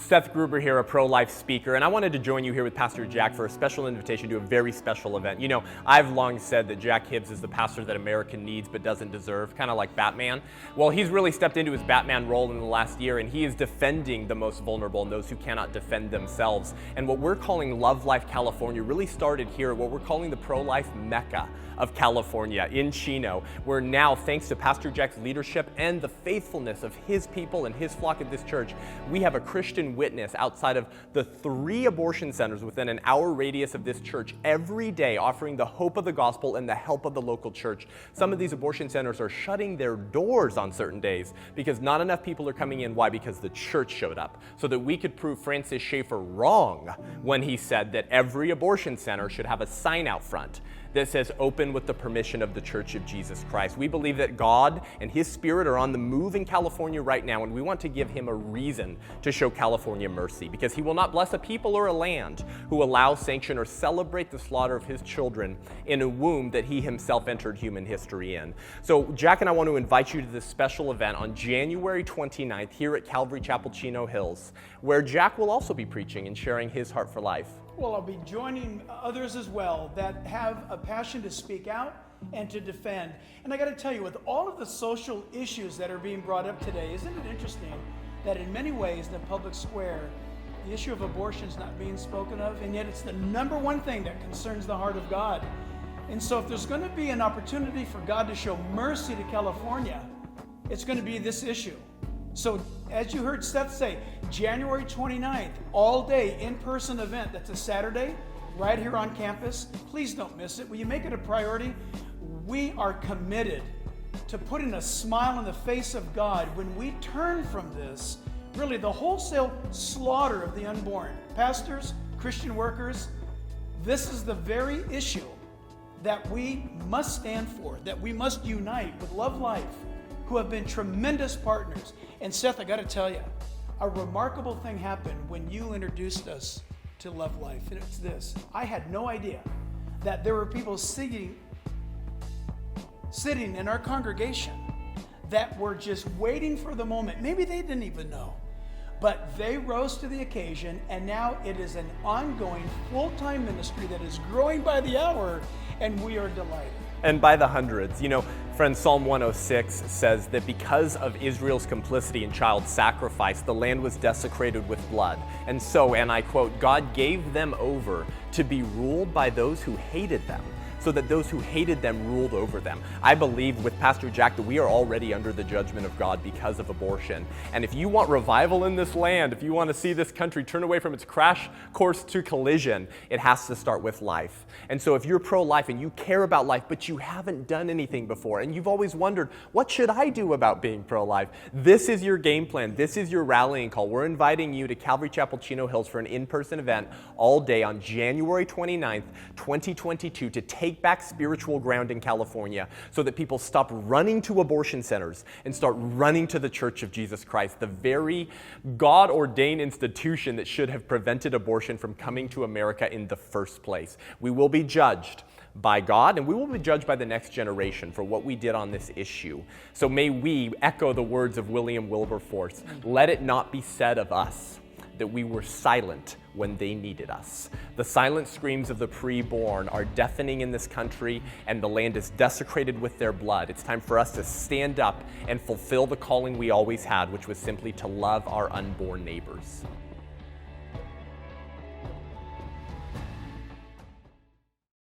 Seth Gruber here, a pro-life speaker, and I wanted to join you here with Pastor Jack for a special invitation to a very special event. You know, I've long said that Jack Hibbs is the pastor that America needs but doesn't deserve, kind of like Batman. Well, he's really stepped into his Batman role in the last year, and he is defending the most vulnerable and those who cannot defend themselves. And what we're calling Love Life California really started here, what we're calling the pro-life Mecca of California in Chino, where now, thanks to Pastor Jack's leadership and the faithfulness of his people and his flock at this church, we have a Christian witness outside of the 3 abortion centers within an hour radius of this church every day, offering the hope of the gospel and the help of the local church. Some of these abortion centers are shutting their doors on certain days because not enough people are coming in. Why? Because the church showed up, so that we could prove Francis Schaeffer wrong when he said that every abortion center should have a sign out front that says open with the permission of the Church of Jesus Christ. We believe that God and His Spirit are on the move in California right now, and we want to give Him a reason to show California mercy, because He will not bless a people or a land who allow, sanction, or celebrate the slaughter of His children in a womb that He Himself entered human history in. So Jack and I want to invite you to this special event on January 29th here at Calvary Chapel Chino Hills, where Jack will also be preaching and sharing his heart for life. Well, I'll be joining others as well that have a passion to speak out and to defend. And I got to tell you, with all of the social issues that are being brought up today, isn't it interesting that in many ways in the public square, the issue of abortion is not being spoken of, and yet it's the number one thing that concerns the heart of God. And so if there's going to be an opportunity for God to show mercy to California, it's going to be this issue. So as you heard Seth say, January 29th, all day in-person event. That's a Saturday right here on campus. Please don't miss it. Will you make it a priority? We are committed to putting a smile on the face of God when we turn from this, really the wholesale slaughter of the unborn. Pastors, Christian workers, this is the very issue that we must stand for, that we must unite with Love Life, who have been tremendous partners. And Seth, I got to tell you, a remarkable thing happened when you introduced us to Love Life, and it's this. I had no idea that there were people sitting in our congregation that were just waiting for the moment. Maybe they didn't even know, but they rose to the occasion, and now it is an ongoing full-time ministry that is growing by the hour, and we are delighted. And by the hundreds. You know, friends, Psalm 106 says that because of Israel's complicity in child sacrifice, the land was desecrated with blood. And so, and I quote, God gave them over to be ruled by those who hated them, so that those who hated them ruled over them. I believe with Pastor Jack that we are already under the judgment of God because of abortion. And if you want revival in this land, if you want to see this country turn away from its crash course to collision, it has to start with life. And so if you're pro-life and you care about life, but you haven't done anything before, and you've always wondered, what should I do about being pro-life? This is your game plan. This is your rallying call. We're inviting you to Calvary Chapel Chino Hills for an in-person event all day on January 29th, 2022 to take back spiritual ground in California, so that people stop running to abortion centers and start running to the Church of Jesus Christ, the very God-ordained institution that should have prevented abortion from coming to America in the first place. We will be judged by God, and we will be judged by the next generation for what we did on this issue. So may we echo the words of William Wilberforce, let it not be said of us that we were silent when they needed us. The silent screams of the preborn are deafening in this country, and the land is desecrated with their blood. It's time for us to stand up and fulfill the calling we always had, which was simply to love our unborn neighbors.